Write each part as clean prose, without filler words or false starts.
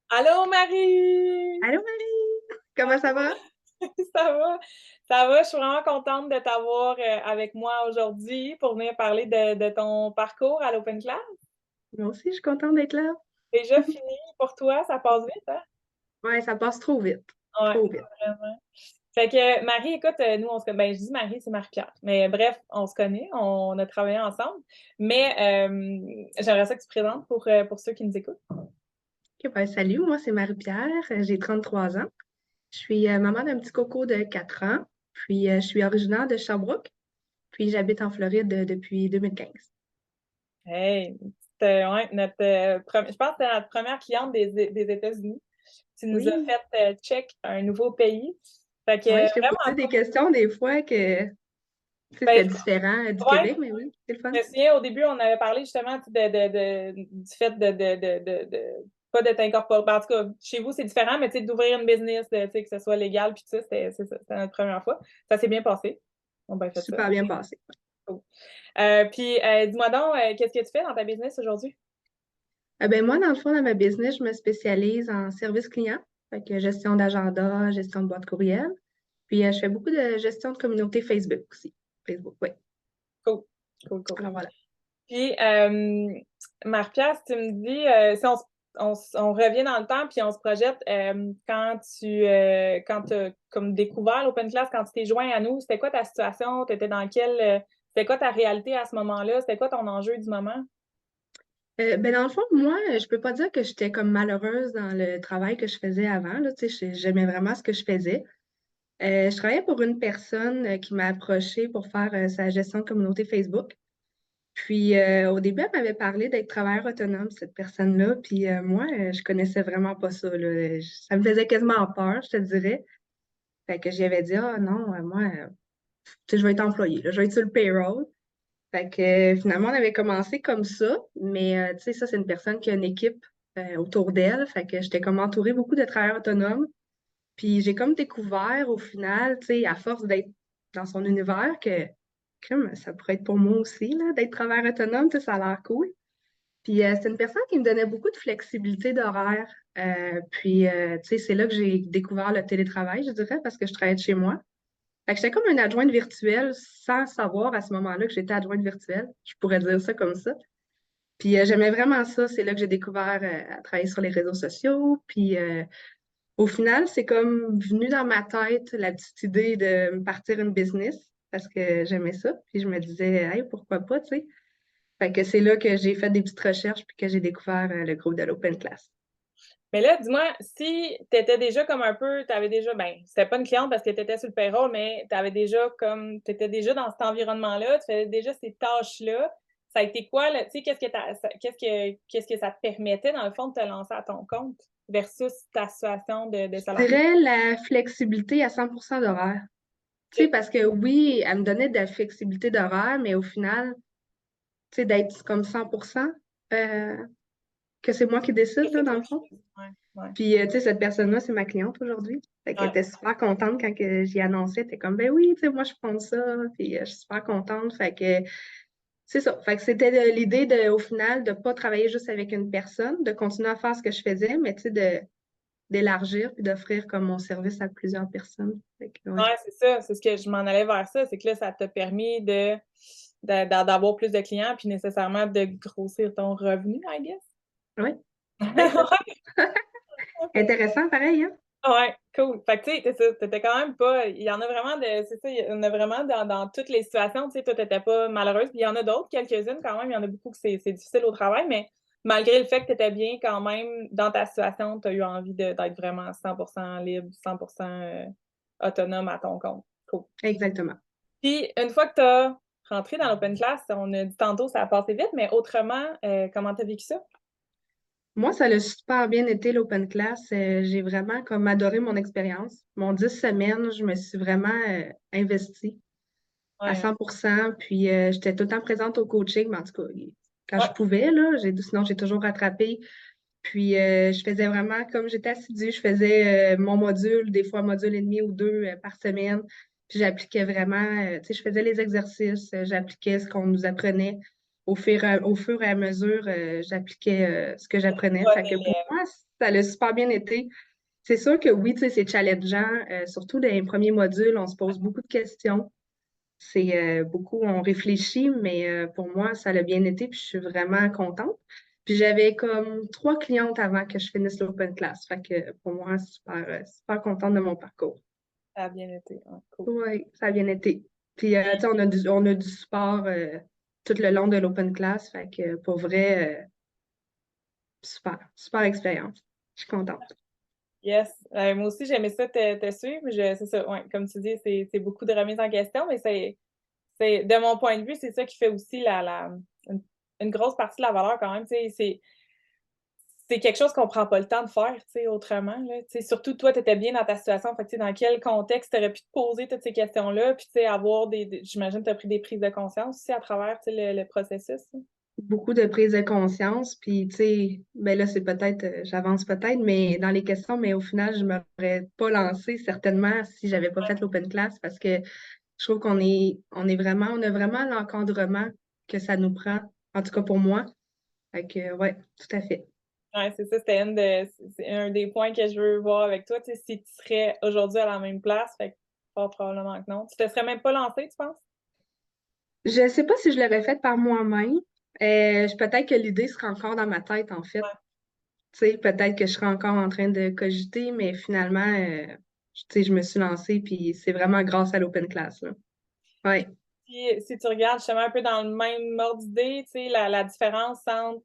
Allô Marie! Allô Marie, comment ça va? Ça va? Ça va, je suis vraiment contente de t'avoir, avec moi aujourd'hui pour venir parler de ton parcours à l'Open Class. Moi aussi, je suis contente d'être là. Déjà fini pour toi, ça passe vite, hein? Ouais, ça passe trop vite, Ouais, trop vite. vraiment. Fait que Marie, écoute, nous on se connaît, ben, je dis Marie, c'est Marie-Pierre, mais bref, on se connaît, on a travaillé ensemble, mais j'aimerais ça que tu te présentes pour ceux qui nous écoutent. Ok, ben, salut, moi c'est Marie-Pierre, j'ai 33 ans. Je suis maman d'un petit coco de 4 ans, puis je suis originaire de Sherbrooke, puis j'habite en Floride depuis 2015. Hey, ouais, notre, je pense que c'est notre première cliente des États-Unis. Tu nous as Oui, fait, check un nouveau pays. Fait que ouais, je t'ai posé vraiment des cool. questions des fois que tu sais, Ben, c'était différent du ouais, Québec, mais oui, c'est le fun. je me souviens au début, on avait parlé justement tu sais, du fait de pas de t'incorporer. Ben, en tout cas, chez vous, c'est différent, mais tu sais, d'ouvrir une business, tu sais, que ce soit légal, puis tout ça, c'est ça, c'était notre première fois. Ça s'est bien passé. On a bien fait ça. Super bien passé. Cool. Puis, dis-moi donc, qu'est-ce que tu fais dans ta business aujourd'hui? Ben, moi, dans le fond, dans ma business, je me spécialise en service client, fait que gestion d'agenda, gestion de boîte courriel. Puis, je fais beaucoup de gestion de communauté Facebook aussi. Facebook, oui. Cool. Cool, cool. Alors voilà. Puis, Marie-Pierre, si tu me dis, si on revient dans le temps, puis on se projette, quand tu as comme découvert l'open class, quand tu t'es joint à nous, c'était quoi ta situation? Tu étais dans quelle, c'était quoi ta réalité à ce moment-là? C'était quoi ton enjeu du moment? Ben dans le fond, moi, je peux pas dire que j'étais comme malheureuse dans le travail que je faisais avant. Là, tu sais, j'aimais vraiment ce que je faisais. Je travaillais pour une personne qui m'a approchée pour faire sa gestion de communauté Facebook. Puis au début, elle m'avait parlé d'être travailleur autonome, cette personne-là. Puis moi, je connaissais vraiment pas ça, là. Ça me faisait quasiment peur, je te dirais. Fait que j'y avais dit, ah non, moi, tu sais, je vais être employée, là, je vais être sur le payroll. Fait que finalement, on avait commencé comme ça, mais tu sais, ça, c'est une personne qui a une équipe autour d'elle. Fait que j'étais comme entourée beaucoup de travailleurs autonomes. Puis j'ai comme découvert au final, tu sais, à force d'être dans son univers, que crime, ça pourrait être pour moi aussi, là, d'être travailleur autonome, tu sais, ça a l'air cool. Puis c'est une personne qui me donnait beaucoup de flexibilité d'horaire. Puis, tu sais, c'est là que j'ai découvert le télétravail, je dirais, parce que je travaillais de chez moi. Fait que j'étais comme une adjointe virtuelle sans savoir à ce moment-là que j'étais adjointe virtuelle. Je pourrais dire ça comme ça. Puis j'aimais vraiment ça. C'est là que j'ai découvert à travailler sur les réseaux sociaux. Puis au final, c'est comme venu dans ma tête la petite idée de me partir une business parce que j'aimais ça. Puis je me disais, hey, pourquoi pas, tu sais. Fait que c'est là que j'ai fait des petites recherches puis que j'ai découvert le groupe de l'Open Class. Mais là, dis-moi, si tu étais déjà comme un peu, tu avais déjà, ben, c'était pas une cliente parce que tu étais sur le payroll, mais tu avais déjà comme, tu étais déjà dans cet environnement-là, tu faisais déjà ces tâches-là. Ça a été quoi, là, tu sais, qu'est-ce que ça te permettait, dans le fond, de te lancer à ton compte versus ta situation de Je salarié? dirais la flexibilité à 100% d'horaire. Tu sais, OK. parce que oui, elle me donnait de la flexibilité d'horaire, mais au final, tu sais, d'être comme 100%, euh, que c'est moi qui décide, là, C'est dans toi le qui fond. fais. Ouais, ouais, Puis, tu sais, cette personne-là, c'est ma cliente aujourd'hui. Fait qu'elle ouais. était super contente quand que j'y annonçais. Elle était comme, ben oui, tu sais, moi, je prends ça. Puis, je suis super contente. Fait que, c'est ça. Fait que c'était l'idée, au final, de pas travailler juste avec une personne, de continuer à faire ce que je faisais, mais, tu sais, d'élargir puis d'offrir comme mon service à plusieurs personnes. Fait que, ouais. Ouais, c'est ça, c'est ce que je m'en allais vers ça, c'est que là, ça t'a permis d'avoir plus de clients, puis nécessairement de grossir ton revenu, I guess? Ouais, ouais, c'est ça. Intéressant, pareil, hein? Ouais, cool. Fait que tu sais, tu quand même pas il y en a vraiment c'est ça, il y en a vraiment dans toutes les situations, tu sais, toi, tu étais pas malheureuse, puis il y en a d'autres, quelques-unes quand même, il y en a beaucoup que c'est difficile au travail, mais malgré le fait que tu étais bien quand même dans ta situation, tu as eu envie d'être vraiment 100% libre, 100% autonome à ton compte. Cool. Exactement. Puis une fois que tu as rentré dans l'open class, on a dit tantôt ça a passé vite, mais autrement, comment tu as vécu ça? Moi, ça a super bien été l'open class. J'ai vraiment comme adoré mon expérience. Mon 10 semaines, je me suis vraiment investie à Ouais, hein? 100%. Puis j'étais tout le temps présente au coaching, mais en tout cas, quand Ouais, je pouvais, là, sinon j'ai toujours rattrapé. Puis je faisais vraiment, comme j'étais assidue, je faisais mon module, des fois un module et demi ou deux par semaine. Puis j'appliquais vraiment, tu sais, je faisais les exercices, j'appliquais ce qu'on nous apprenait. au fur et à mesure, j'appliquais ce que j'apprenais. Pas Fait que pour d'élèves. moi, ça a super bien été. C'est sûr que oui, tu sais, c'est challengeant. Surtout dans les premiers modules, on se pose beaucoup de questions. C'est beaucoup, on réfléchit, mais pour moi, ça a bien été, puis je suis vraiment contente. Puis j'avais comme 3 clientes avant que je finisse l'open class. Fait que pour moi, super, super contente de mon parcours. Ça a bien été. Ouais, cool. Oui, ça a bien été. Puis tu sais, on a du support tout le long de l'open class. Fait que pour vrai, super, super expérience. Je suis contente. Yes. Moi aussi, j'aimais ça te suivre. C'est ça, ouais, comme tu dis, c'est beaucoup de remises en question, mais de mon point de vue, c'est ça qui fait aussi une, une grosse partie de la valeur quand même. Tu sais, c'est quelque chose qu'on prend pas le temps de faire, tu sais, autrement, là. Tu sais, surtout toi, tu étais bien dans ta situation. Fait que, tu sais, dans quel contexte tu aurais pu te poser toutes ces questions-là, puis, tu sais, avoir j'imagine, tu as pris des prises de conscience aussi à travers, tu sais, le processus, là. Beaucoup de prise de conscience. Puis, tu sais, ben là, c'est peut-être, j'avance peut-être, mais dans les questions, mais au final, je ne m'aurais pas lancée certainement si j'avais pas fait l'open class parce que je trouve on est vraiment, on a vraiment l'encadrement que ça nous prend, en tout cas pour moi. Fait que, ouais, tout à fait. Ouais, c'est ça, c'est un des points que je veux voir avec toi, tu sais, si tu serais aujourd'hui à la même place, fait que fort probablement que non. Tu te serais même pas lancée, tu penses? Je ne sais pas si je l'aurais fait par moi-même. Peut-être que l'idée serait encore dans ma tête, en fait. Ouais. Tu sais, peut-être que je serais encore en train de cogiter, mais finalement, tu sais, je me suis lancée, puis c'est vraiment grâce à l'open class, là. Ouais. Si tu regardes justement un peu dans le même ordre d'idée, tu sais, la différence entre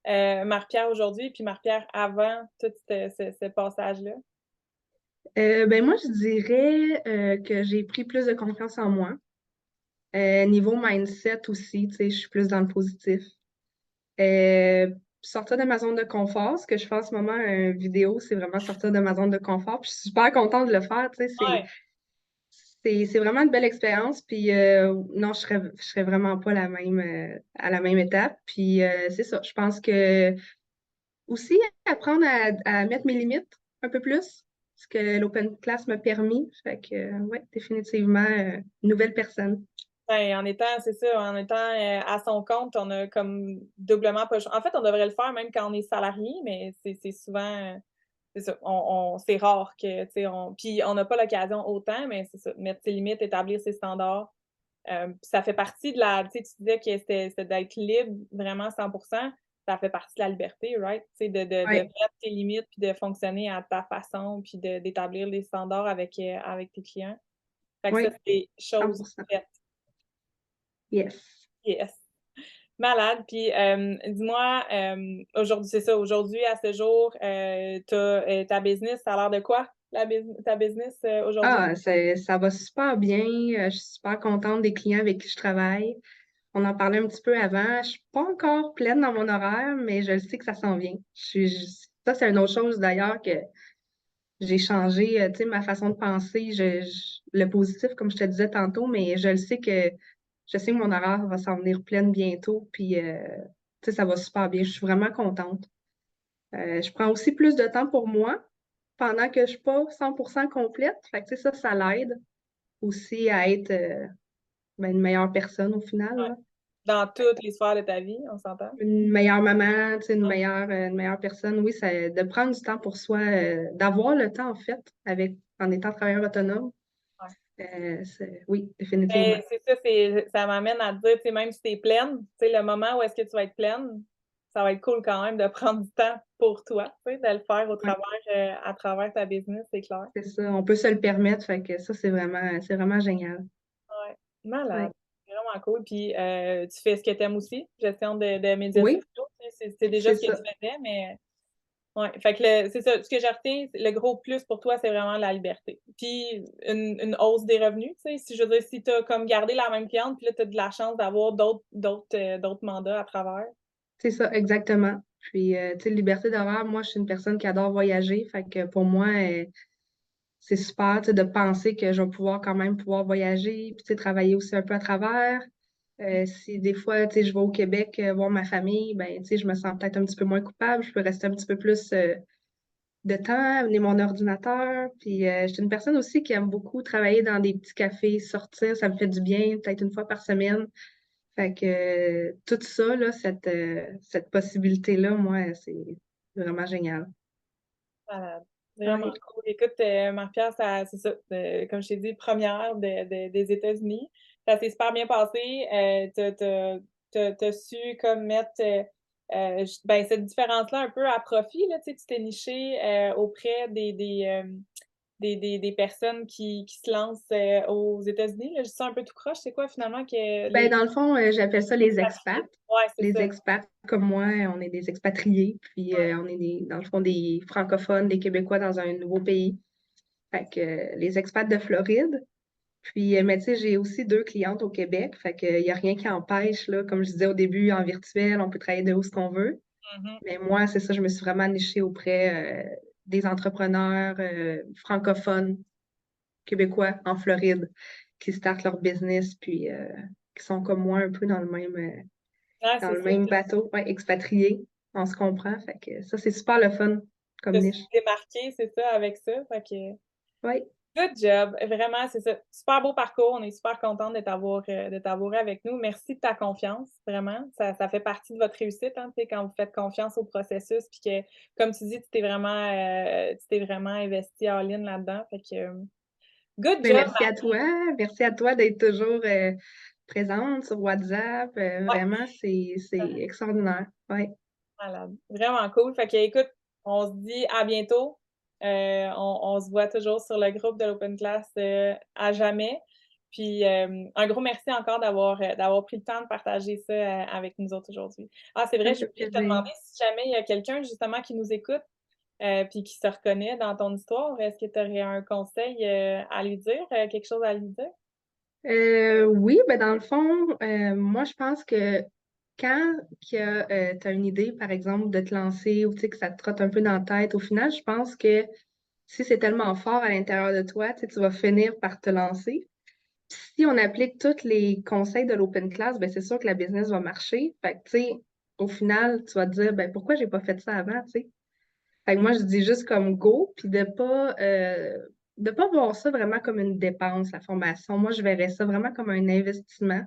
Marie-Pierre aujourd'hui puis Marie-Pierre avant tout ce passage-là. Ben moi, je dirais que j'ai pris plus de confiance en moi. Niveau mindset aussi, tu sais, je suis plus dans le positif. Euh, Sortir de ma zone de confort, ce que je fais en ce moment, vidéo, c'est vraiment sortir de ma zone de confort. Puis je suis super contente de le faire, tu sais, Ouais, c'est vraiment une belle expérience. Puis non, je serais vraiment pas à la même étape. Puis c'est ça, je pense que aussi apprendre à mettre mes limites un peu plus, ce que l'open class m'a permis. Fait que, ouais, définitivement, nouvelle personne. ben, en étant, c'est ça, en étant à son compte, on a comme doublement pas le choix. En fait, on devrait le faire même quand on est salarié, mais c'est souvent, c'est ça, c'est rare que, tu sais, puis on n'a pas l'occasion autant, mais c'est ça, mettre ses limites, établir ses standards. Ça fait partie de tu sais, tu disais que c'était d'être libre vraiment 100%. Ça fait partie de la liberté, right? Tu sais, de Ouais, mettre tes limites, puis de fonctionner à ta façon, puis d'établir les standards avec tes clients. Fait que ça, ouais, c'est des choses 100%. faites. Yes. Yes. Malade. Puis, dis-moi, aujourd'hui, c'est ça, aujourd'hui, à ce jour, ta business, ça a l'air de quoi, ta business, aujourd'hui? Ah, ça va super bien. Je suis super contente des clients avec qui je travaille. On en parlait un petit peu avant. Je suis pas encore pleine dans mon horaire, mais je le sais que ça s'en vient. Ça, c'est une autre chose d'ailleurs que j'ai changé, tu sais, ma façon de penser. Le positif, comme je te disais tantôt, mais je sais que mon horaire va s'en venir pleine bientôt. Puis, tu sais, ça va super bien. Je suis vraiment contente. Je prends aussi plus de temps pour moi pendant que je suis pas 100% complète. Fait que, tu sais, ça l'aide aussi à être ben, une meilleure personne au final, Ouais. là. Dans toutes les sphères de ta vie, on s'entend? Une meilleure maman, tu sais, Ouais. une meilleure personne. Oui, de prendre du temps pour soi, d'avoir le temps, en fait, en étant travailleur autonome. Oui, définitivement. C'est ça, ça m'amène à te dire, tu sais, même si tu es pleine, tu sais, le moment où est-ce que tu vas être pleine, ça va être cool quand même de prendre du temps pour toi, tu sais, de le faire Ouais, à travers ta business, c'est clair. c'est ça. On peut se le permettre, fait que ça, c'est vraiment génial. Ouais, malade. Ouais. C'est vraiment cool. Puis, tu fais ce que tu aimes aussi, gestion de médias Oui, sociaux, tu sais, c'est déjà c'est ce que ça. tu faisais, mais ouais, fait que c'est ça, ce que je retiens, le gros plus pour toi, c'est vraiment la liberté. Puis une hausse des revenus, tu sais, si je veux dire, si tu as comme gardé la même cliente, puis là, tu as de la chance d'avoir d'autres mandats à travers. C'est ça, exactement. Puis, tu sais, liberté d'horaire, moi, je suis une personne qui adore voyager. Fait que pour moi, c'est super, tu sais, de penser que je vais pouvoir quand même pouvoir voyager, puis, tu sais, travailler aussi un peu à travers. Si des fois, tu sais, je vais au Québec voir ma famille, ben, tu sais, je me sens peut-être un petit peu moins coupable. Je peux rester un petit peu plus de temps, amener mon ordinateur. Puis, je suis une personne aussi qui aime beaucoup travailler dans des petits cafés, sortir, ça me fait du bien, peut-être une fois par semaine. Fait que tout ça, là, cette possibilité-là, moi, c'est vraiment génial. Malade. Vraiment Ouais. cool. Écoute, Marie-Pierre, c'est ça, comme je t'ai dit, première des États-Unis. Ça s'est super bien passé. Tu su comme mettre, ben, cette différence-là un peu à profit, là, tu sais, tu t'es niché, auprès des personnes qui se lancent, aux États-Unis, là. Je dis ça un peu tout croche, c'est quoi finalement que Ben, les dans le fond, j'appelle ça les expats. expatriés? Ouais, c'est Les ça. expats comme moi, on est des expatriés, puis Ouais. on est dans le fond des francophones, des Québécois dans un nouveau pays. Fait que les expats de Floride. Puis, mais tu sais, j'ai aussi 2 clientes au Québec. Fait que il n'y a rien qui empêche, là, comme je disais au début, en virtuel, on peut travailler de où ce qu'on veut. Mmh. Mais moi, c'est ça, je me suis vraiment nichée auprès des entrepreneurs francophones québécois en Floride qui startent leur business, puis qui sont comme moi un peu Ouais, dans c'est le ça. même bateau, ouais, expatriés. On se comprend. Fait que ça, c'est super le fun comme De se niche. démarquer, c'est ça, avec ça. Fait que Oui, good job. Vraiment, c'est ça. Super beau parcours. On est super contente de t'avoir avec nous. Merci de ta confiance, vraiment. Ça fait partie de votre réussite, hein, tu sais, quand vous faites confiance au processus, puis que, comme tu dis, tu t'es vraiment investi all-in là-dedans. Fait que, good mais job, merci à toi. Merci à toi d'être toujours présente sur WhatsApp. ouais, Vraiment, c'est extraordinaire. Oui. malade. Vraiment cool. Fait que, écoute, on se dit à bientôt. On se voit toujours sur le groupe de l'Open Class, à jamais. Puis, un gros merci encore d'avoir pris le temps de partager ça, avec nous autres aujourd'hui. Ah, c'est Ça vrai, me j'ai fait oublié de te plaisir. demander si jamais il y a quelqu'un justement qui nous écoute, puis qui se reconnaît dans ton histoire, est-ce que tu aurais un conseil, à lui dire, quelque chose à lui dire? Oui, ben dans le fond, moi, je pense que quand tu as une idée, par exemple, de te lancer ou tu sais, que ça te trotte un peu dans la tête, au final, je pense que si c'est tellement fort à l'intérieur de toi, tu sais, tu vas finir par te lancer. Si on applique tous les conseils de l'open class, ben c'est sûr que la business va marcher. Fait que, tu sais, au final, tu vas te dire, ben pourquoi j'ai pas fait ça avant, tu sais? Fait que moi, je dis juste comme go, puis de pas voir ça vraiment comme une dépense, la formation. Moi, je verrais ça vraiment comme un investissement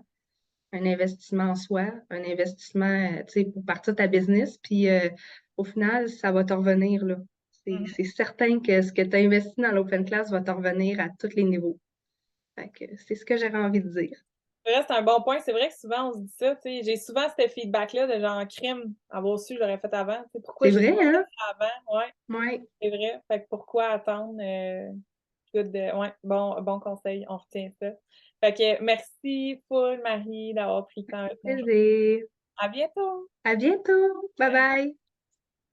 en soi, un investissement, tu sais, pour partir de ta business. Puis au final, ça va te revenir, là. C'est certain que ce que tu as investi dans l'open class va te revenir à tous les niveaux. Fait que c'est ce que j'aurais envie de dire. C'est vrai, c'est un bon point. C'est vrai que souvent, on se dit ça, tu sais. J'ai souvent ce feedback-là de genre: «Crime, avoir su, je l'aurais fait avant». Tu sais, pourquoi C'est j'ai vrai, pas fait hein? ça avant? Ouais, Ouais. c'est vrai. Fait que pourquoi attendre, good, ouais, bon conseil, on retient ça. Fait que merci full Marie d'avoir pris le temps avec nous aujourd'hui. Plaisir. À bientôt! À bientôt. Bye bye.